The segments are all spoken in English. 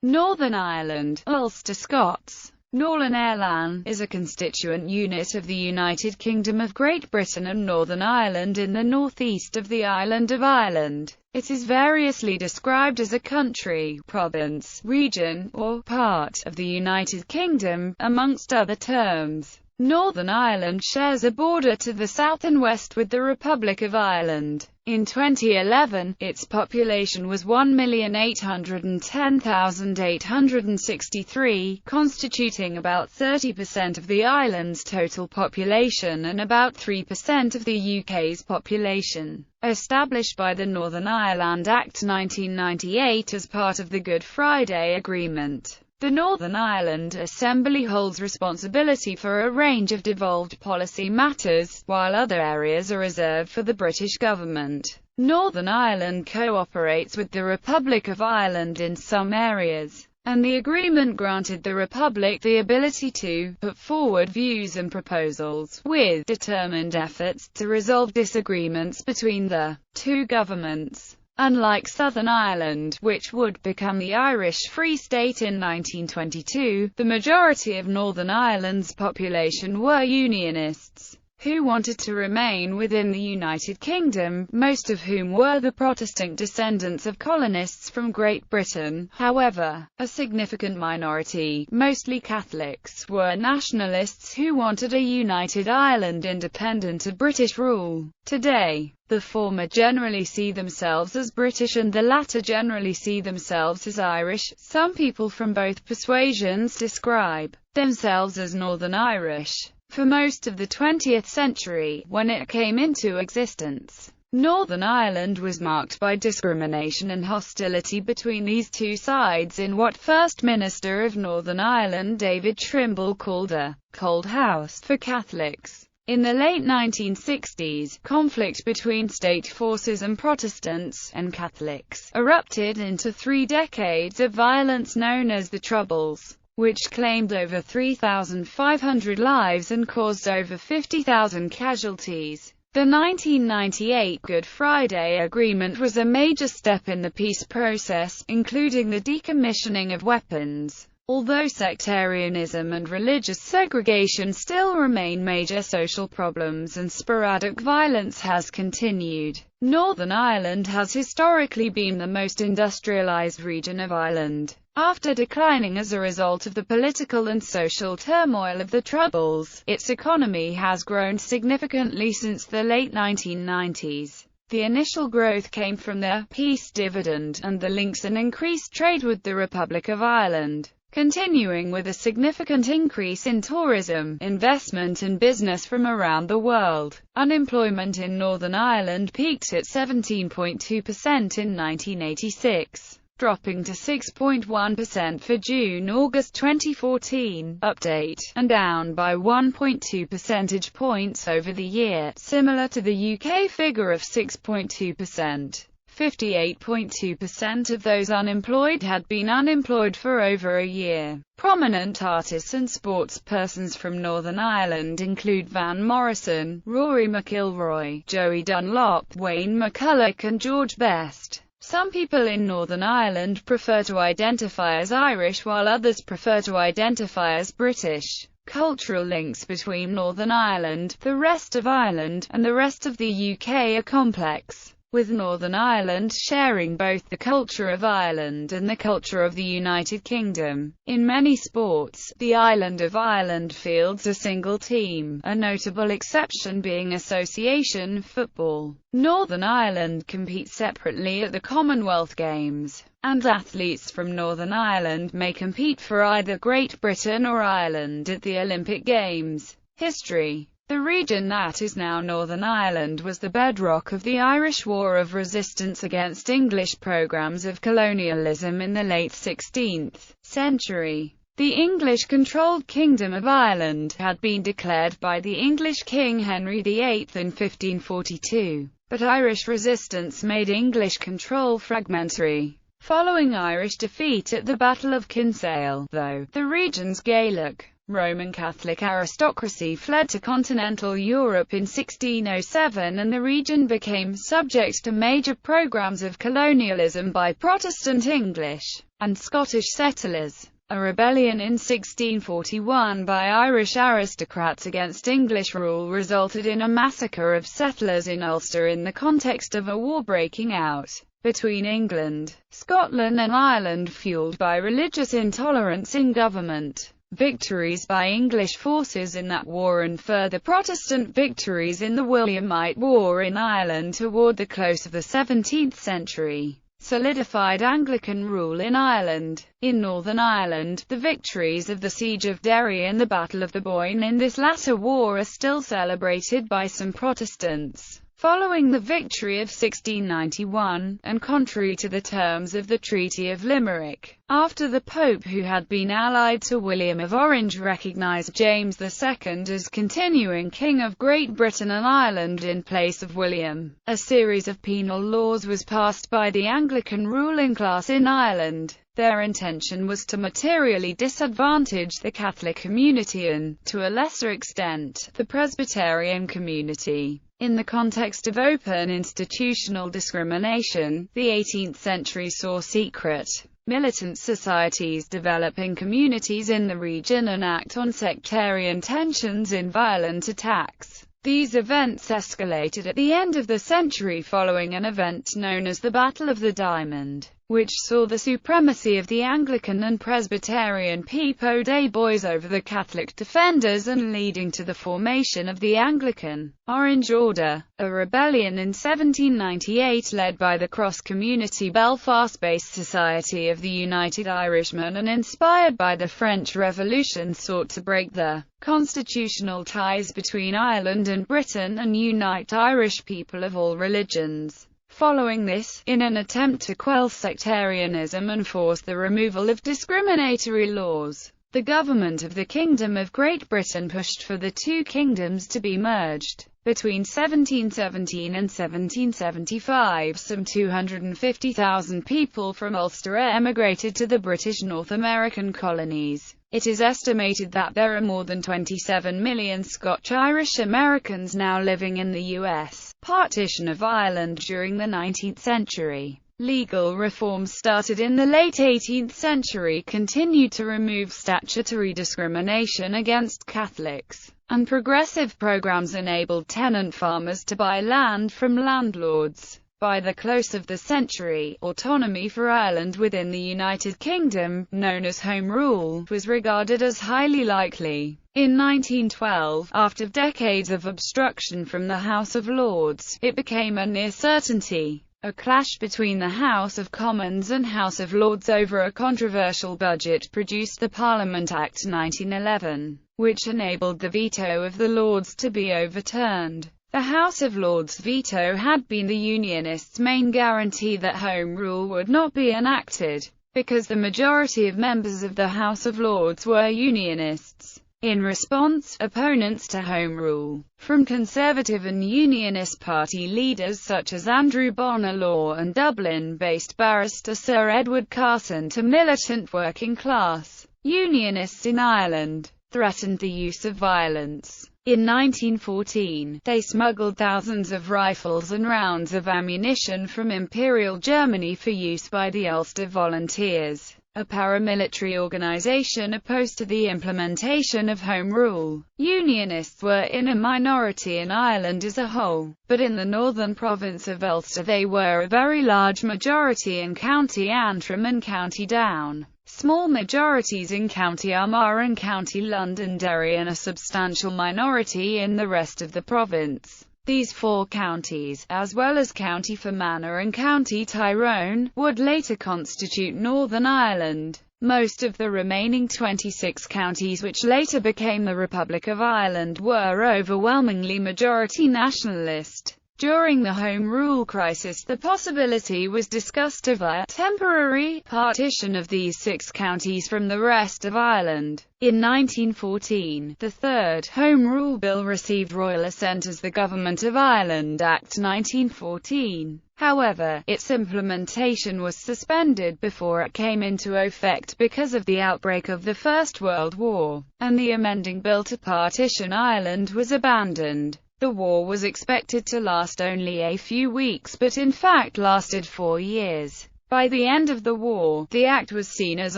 Northern Ireland, Ulster Scots. Northern Ireland is a constituent unit of the United Kingdom of Great Britain and Northern Ireland in the northeast of the island of Ireland. It is variously described as a country, province, region, or part of the United Kingdom, amongst other terms. Northern Ireland shares a border to the south and west with the Republic of Ireland. In 2011, its population was 1,810,863, constituting about 30% of the island's total population and about 3% of the UK's population. Established by the Northern Ireland Act 1998 as part of the Good Friday Agreement, the Northern Ireland Assembly holds responsibility for a range of devolved policy matters, while other areas are reserved for the British government. Northern Ireland cooperates with the Republic of Ireland in some areas, and the agreement granted the Republic the ability to put forward views and proposals, with determined efforts to resolve disagreements between the two governments. Unlike Southern Ireland, which would become the Irish Free State in 1922, the majority of Northern Ireland's population were Unionists, who wanted to remain within the United Kingdom, most of whom were the Protestant descendants of colonists from Great Britain. However, a significant minority, mostly Catholics, were nationalists who wanted a united Ireland independent of British rule. Today, the former generally see themselves as British and the latter generally see themselves as Irish. Some people from both persuasions describe themselves as Northern Irish. For most of the 20th century, when it came into existence, Northern Ireland was marked by discrimination and hostility between these two sides in what First Minister of Northern Ireland David Trimble called a «cold house» for Catholics. In the late 1960s, conflict between state forces and Protestants and Catholics erupted into 3 decades of violence known as the Troubles, which claimed over 3,500 lives and caused over 50,000 casualties. The 1998 Good Friday Agreement was a major step in the peace process, including the decommissioning of weapons. Although sectarianism and religious segregation still remain major social problems and sporadic violence has continued, Northern Ireland has historically been the most industrialised region of Ireland. After declining as a result of the political and social turmoil of the Troubles, its economy has grown significantly since the late 1990s. The initial growth came from the peace dividend and the links and increased trade with the Republic of Ireland, continuing with a significant increase in tourism, investment and business from around the world. Unemployment in Northern Ireland peaked at 17.2% in 1986, dropping to 6.1% for June-August 2014 update, and down by 1.2 percentage points over the year, similar to the UK figure of 6.2%. 58.2% of those unemployed had been unemployed for over a year. Prominent artists and sportspersons from Northern Ireland include Van Morrison, Rory McIlroy, Joey Dunlop, Wayne McCulloch and George Best. Some people in Northern Ireland prefer to identify as Irish while others prefer to identify as British. Cultural links between Northern Ireland, the rest of Ireland, and the rest of the UK are complex, with Northern Ireland sharing both the culture of Ireland and the culture of the United Kingdom. In many sports, the island of Ireland fields a single team, a notable exception being association football. Northern Ireland competes separately at the Commonwealth Games, and athletes from Northern Ireland may compete for either Great Britain or Ireland at the Olympic Games. History. The region that is now Northern Ireland was the bedrock of the Irish War of Resistance against English programmes of colonialism in the late 16th century. The English-controlled Kingdom of Ireland had been declared by the English King Henry VIII in 1542, but Irish resistance made English control fragmentary. Following Irish defeat at the Battle of Kinsale, though, the region's Gaelic Roman Catholic aristocracy fled to continental Europe in 1607, and the region became subject to major programs of colonialism by Protestant English and Scottish settlers. A rebellion in 1641 by Irish aristocrats against English rule resulted in a massacre of settlers in Ulster in the context of a war breaking out between England, Scotland and Ireland, fueled by religious intolerance in government. Victories by English forces in that war and further Protestant victories in the Williamite War in Ireland toward the close of the 17th century solidified Anglican rule in Ireland. In Northern Ireland, the victories of the Siege of Derry and the Battle of the Boyne in this latter war are still celebrated by some Protestants. Following the victory of 1691, and contrary to the terms of the Treaty of Limerick, after the Pope, who had been allied to William of Orange, recognised James II as continuing King of Great Britain and Ireland in place of William, a series of penal laws was passed by the Anglican ruling class in Ireland. Their intention was to materially disadvantage the Catholic community and, to a lesser extent, the Presbyterian community. In the context of open institutional discrimination, the 18th century saw secret, militant societies develop in communities in the region and act on sectarian tensions in violent attacks. These events escalated at the end of the century following an event known as the Battle of the Diamond, which saw the supremacy of the Anglican and Presbyterian Pepo de Boys over the Catholic defenders and leading to the formation of the Anglican Orange Order, a rebellion in 1798 led by the cross-community Belfast-based Society of the United Irishmen and inspired by the French Revolution, sought to break the constitutional ties between Ireland and Britain and unite Irish people of all religions. Following this, in an attempt to quell sectarianism and force the removal of discriminatory laws, the government of the Kingdom of Great Britain pushed for the two kingdoms to be merged. Between 1717 and 1775, some 250,000 people from Ulster emigrated to the British North American colonies. It is estimated that there are more than 27 million Scotch-Irish Americans now living in the U.S. Partition of Ireland during the 19th century. Legal reforms started in the late 18th century continued to remove statutory discrimination against Catholics, and progressive programs enabled tenant farmers to buy land from landlords. By the close of the century, autonomy for Ireland within the United Kingdom, known as Home Rule, was regarded as highly likely. In 1912, after decades of obstruction from the House of Lords, it became a near certainty. A clash between the House of Commons and House of Lords over a controversial budget produced the Parliament Act 1911, which enabled the veto of the Lords to be overturned. The House of Lords' veto had been the Unionists' main guarantee that Home Rule would not be enacted, because the majority of members of the House of Lords were Unionists. In response, opponents to Home Rule, from Conservative and Unionist party leaders such as Andrew Bonar Law and Dublin-based barrister Sir Edward Carson to militant working-class Unionists in Ireland, threatened the use of violence. In 1914, they smuggled thousands of rifles and rounds of ammunition from Imperial Germany for use by the Ulster Volunteers, a paramilitary organization opposed to the implementation of Home Rule. Unionists were in a minority in Ireland as a whole, but in the northern province of Ulster they were a very large majority in County Antrim and County Down, small majorities in County Armagh and County Londonderry, and a substantial minority in the rest of the province. These four counties, as well as County Fermanagh and County Tyrone, would later constitute Northern Ireland. Most of the remaining 26 counties which later became the Republic of Ireland were overwhelmingly majority nationalist. During the Home Rule crisis, the possibility was discussed of a temporary partition of these 6 counties from the rest of Ireland. In 1914, the Third Home Rule Bill received royal assent as the Government of Ireland Act 1914. However, its implementation was suspended before it came into effect because of the outbreak of the First World War, and the amending bill to partition Ireland was abandoned. The war was expected to last only a few weeks but in fact lasted 4 years. By the end of the war, the act was seen as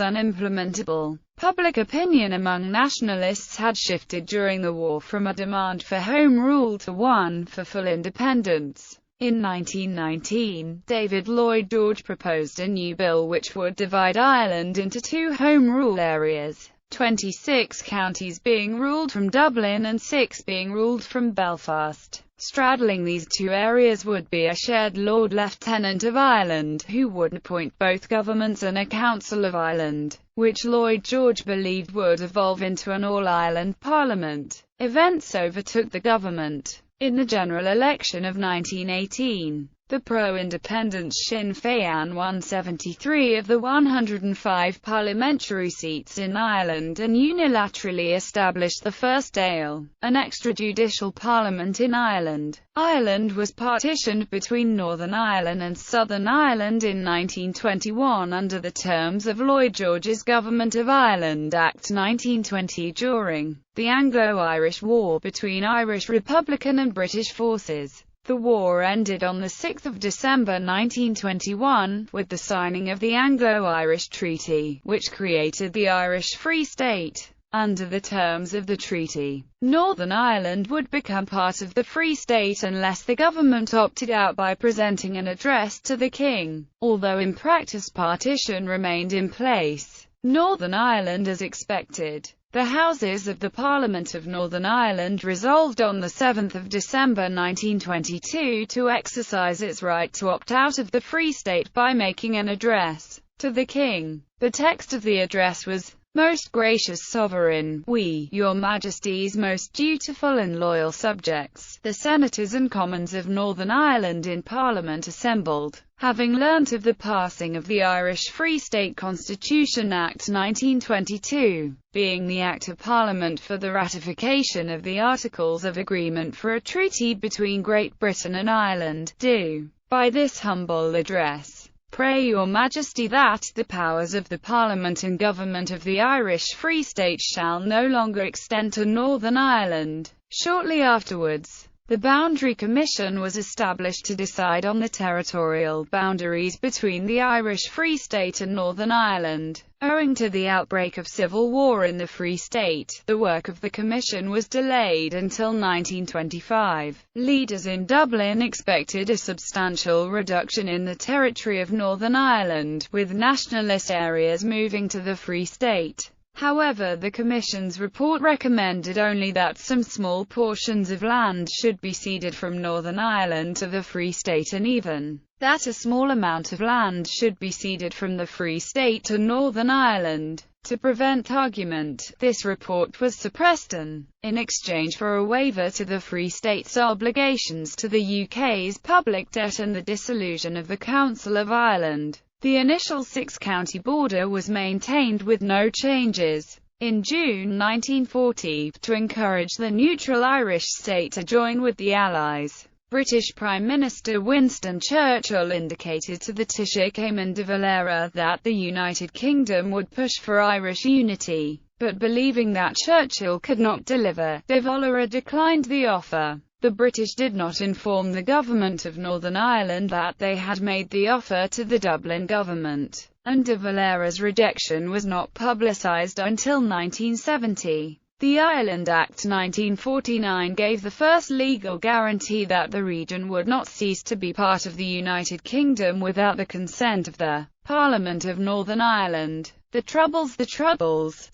unimplementable. Public opinion among nationalists had shifted during the war from a demand for home rule to one for full independence. In 1919, David Lloyd George proposed a new bill which would divide Ireland into 2 home rule areas, 26 counties being ruled from Dublin and 6 being ruled from Belfast. Straddling these 2 areas would be a shared Lord Lieutenant of Ireland, who would appoint both governments and a Council of Ireland, which Lloyd George believed would evolve into an all-Ireland Parliament. Events overtook the government. In the general election of 1918, the pro-independence Sinn Féin won 73 of the 105 parliamentary seats in Ireland and unilaterally established the first Dáil, an extrajudicial parliament in Ireland. Ireland was partitioned between Northern Ireland and Southern Ireland in 1921 under the terms of Lloyd George's Government of Ireland Act 1920 during the Anglo-Irish War between Irish Republican and British forces. The war ended on 6 December 1921, with the signing of the Anglo-Irish Treaty, which created the Irish Free State. Under the terms of the treaty, Northern Ireland would become part of the Free State unless the government opted out by presenting an address to the King. Although in practice partition remained in place, Northern Ireland as expected. The Houses of the Parliament of Northern Ireland resolved on 7 December 1922 to exercise its right to opt out of the Free State by making an address to the King. The text of the address was, "Most gracious sovereign, we, your majesty's most dutiful and loyal subjects, the senators and commons of Northern Ireland in Parliament assembled, having learnt of the passing of the Irish Free State Constitution Act 1922, being the Act of Parliament for the ratification of the Articles of Agreement for a treaty between Great Britain and Ireland, do, by this humble address, pray your majesty that the powers of the Parliament and government of the Irish Free State shall no longer extend to Northern Ireland." Shortly afterwards, the Boundary Commission was established to decide on the territorial boundaries between the Irish Free State and Northern Ireland. Owing to the outbreak of civil war in the Free State, the work of the Commission was delayed until 1925. Leaders in Dublin expected a substantial reduction in the territory of Northern Ireland, with nationalist areas moving to the Free State. However, the Commission's report recommended only that some small portions of land should be ceded from Northern Ireland to the Free State and even that a small amount of land should be ceded from the Free State to Northern Ireland. To prevent argument, this report was suppressed in exchange for a waiver to the Free State's obligations to the UK's public debt and the dissolution of the Council of Ireland. The initial 6-county border was maintained with no changes. In June 1940, to encourage the neutral Irish state to join with the Allies, British Prime Minister Winston Churchill indicated to the Taoiseach Eamon de Valera that the United Kingdom would push for Irish unity, but believing that Churchill could not deliver, de Valera declined the offer. The British did not inform the government of Northern Ireland that they had made the offer to the Dublin government, and de Valera's rejection was not publicised until 1970. The Ireland Act 1949 gave the first legal guarantee that the region would not cease to be part of the United Kingdom without the consent of the Parliament of Northern Ireland. The Troubles,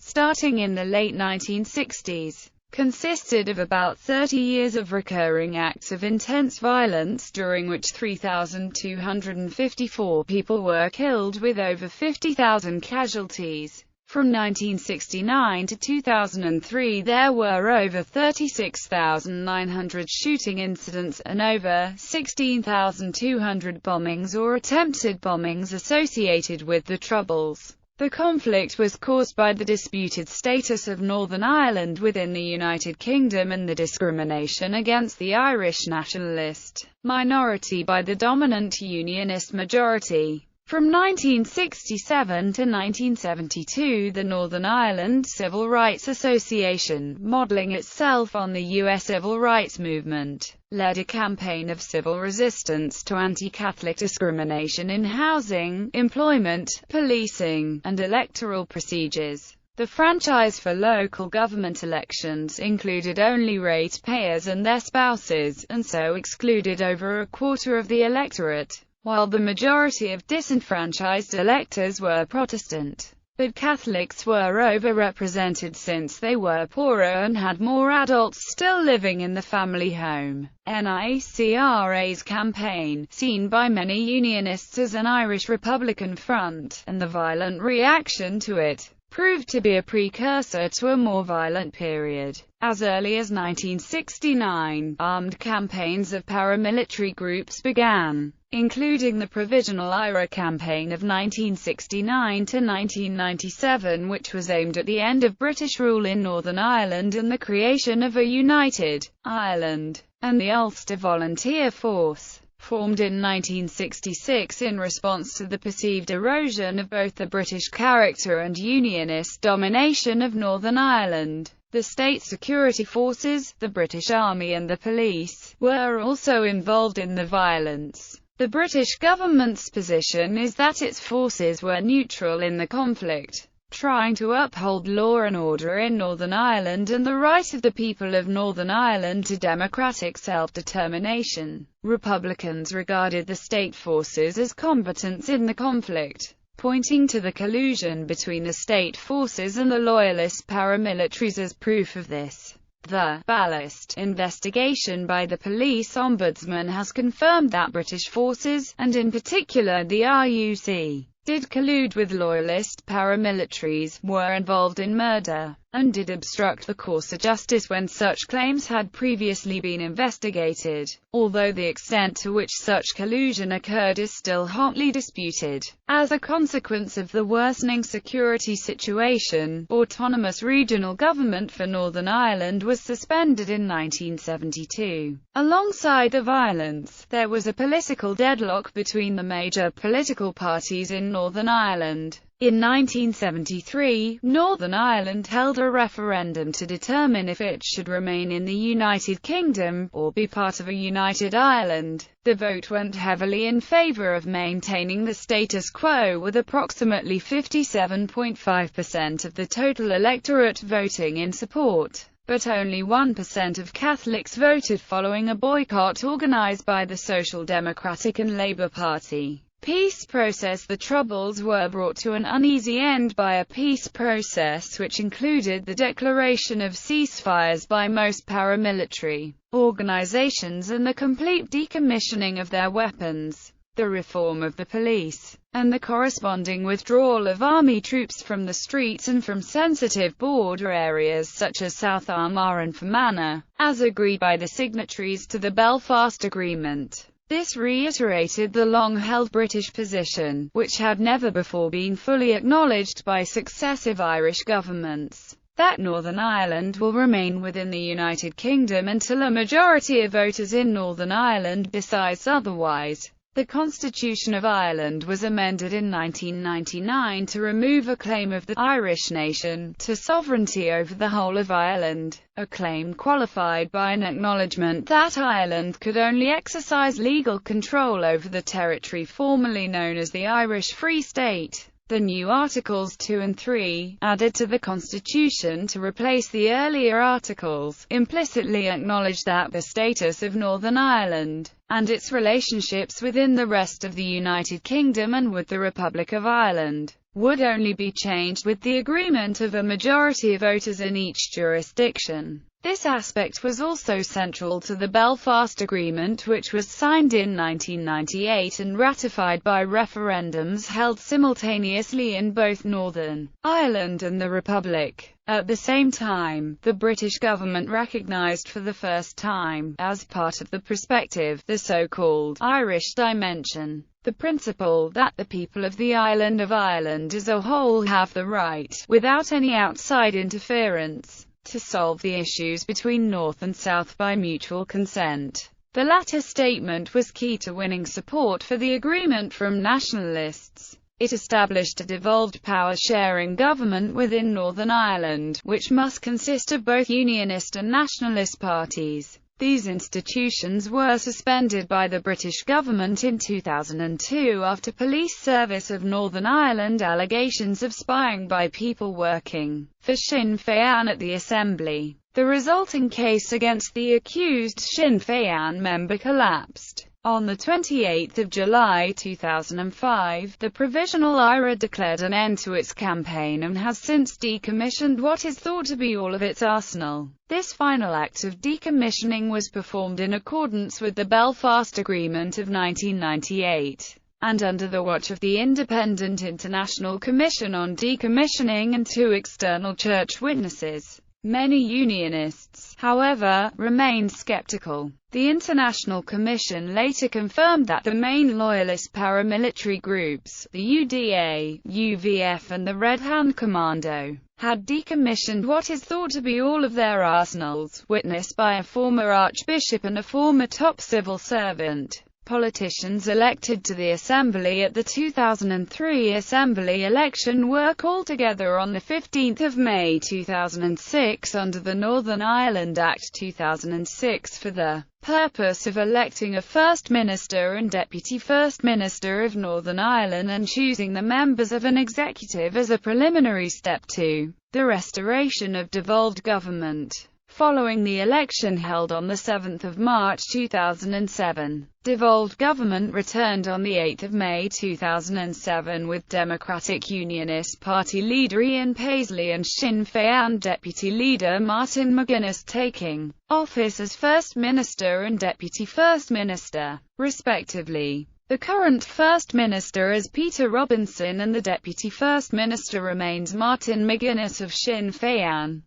starting in the late 1960s, consisted of about 30 years of recurring acts of intense violence during which 3,254 people were killed with over 50,000 casualties. From 1969 to 2003 there were over 36,900 shooting incidents and over 16,200 bombings or attempted bombings associated with the Troubles. The conflict was caused by the disputed status of Northern Ireland within the United Kingdom and the discrimination against the Irish nationalist minority by the dominant Unionist majority. From 1967 to 1972, the Northern Ireland Civil Rights Association, modeling itself on the U.S. civil rights movement, led a campaign of civil resistance to anti-Catholic discrimination in housing, employment, policing, and electoral procedures. The franchise for local government elections included only ratepayers and their spouses, and so excluded over a quarter of the electorate, while the majority of disenfranchised electors were Protestant. But Catholics were overrepresented since they were poorer and had more adults still living in the family home. NICRA's campaign, seen by many Unionists as an Irish Republican front, and the violent reaction to it, proved to be a precursor to a more violent period. As early as 1969, armed campaigns of paramilitary groups began, including the Provisional IRA campaign of 1969 to 1997, which was aimed at the end of British rule in Northern Ireland and the creation of a united Ireland, and the Ulster Volunteer Force, formed in 1966 in response to the perceived erosion of both the British character and Unionist domination of Northern Ireland. The state security forces, the British Army and the police, were also involved in the violence. The British government's position is that its forces were neutral in the conflict, trying to uphold law and order in Northern Ireland and the right of the people of Northern Ireland to democratic self-determination. Republicans regarded the state forces as combatants in the conflict, pointing to the collusion between the state forces and the loyalist paramilitaries as proof of this. The Ballast investigation by the police ombudsman has confirmed that British forces, and in particular the RUC, did collude with loyalist paramilitaries, were involved in murder, and did obstruct the course of justice when such claims had previously been investigated, although the extent to which such collusion occurred is still hotly disputed. As a consequence of the worsening security situation, autonomous regional government for Northern Ireland was suspended in 1972. Alongside the violence, there was a political deadlock between the major political parties in Northern Ireland. In 1973, Northern Ireland held a referendum to determine if it should remain in the United Kingdom, or be part of a united Ireland. The vote went heavily in favour of maintaining the status quo, with approximately 57.5% of the total electorate voting in support. But only 1% of Catholics voted following a boycott organised by the Social Democratic and Labour Party. Peace process. The Troubles were brought to an uneasy end by a peace process which included the declaration of ceasefires by most paramilitary organizations and the complete decommissioning of their weapons, the reform of the police, and the corresponding withdrawal of army troops from the streets and from sensitive border areas such as South Armagh and Fermanagh, as agreed by the signatories to the Belfast Agreement. This reiterated the long-held British position, which had never before been fully acknowledged by successive Irish governments, that Northern Ireland will remain within the United Kingdom until a majority of voters in Northern Ireland decides otherwise. The Constitution of Ireland was amended in 1999 to remove a claim of the Irish nation to sovereignty over the whole of Ireland, a claim qualified by an acknowledgement that Ireland could only exercise legal control over the territory formerly known as the Irish Free State. The new Articles 2 and 3, added to the Constitution to replace the earlier articles, implicitly acknowledged that the status of Northern Ireland, and its relationships within the rest of the United Kingdom and with the Republic of Ireland, would only be changed with the agreement of a majority of voters in each jurisdiction. This aspect was also central to the Belfast Agreement, which was signed in 1998 and ratified by referendums held simultaneously in both Northern Ireland and the Republic. At the same time, the British government recognised for the first time, as part of the perspective, the so-called Irish dimension. The principle that the people of the island of Ireland as a whole have the right, without any outside interference, to solve the issues between North and South by mutual consent. The latter statement was key to winning support for the agreement from nationalists. It established a devolved power-sharing government within Northern Ireland, which must consist of both Unionist and nationalist parties. These institutions were suspended by the British government in 2002 after Police Service of Northern Ireland allegations of spying by people working for Sinn Féin at the Assembly. The resulting case against the accused Sinn Féin member collapsed. On 28 July 2005, the Provisional IRA declared an end to its campaign and has since decommissioned what is thought to be all of its arsenal. This final act of decommissioning was performed in accordance with the Belfast Agreement of 1998, and under the watch of the Independent International Commission on Decommissioning and 2 external church witnesses. Many Unionists, however, remained skeptical. The International Commission later confirmed that the main loyalist paramilitary groups, the UDA, UVF and the Red Hand Commando, had decommissioned what is thought to be all of their arsenals, witnessed by a former archbishop and a former top civil servant. Politicians elected to the Assembly at the 2003 Assembly election were called together on 15 May 2006 under the Northern Ireland Act 2006 for the purpose of electing a First Minister and Deputy First Minister of Northern Ireland and choosing the members of an executive as a preliminary step to the restoration of devolved government. Following the election held on 7 March 2007, devolved government returned on 8 May 2007 with Democratic Unionist Party leader Ian Paisley and Sinn Féin Deputy Leader Martin McGuinness taking office as First Minister and Deputy First Minister, respectively. The current First Minister is Peter Robinson and the Deputy First Minister remains Martin McGuinness of Sinn Féin.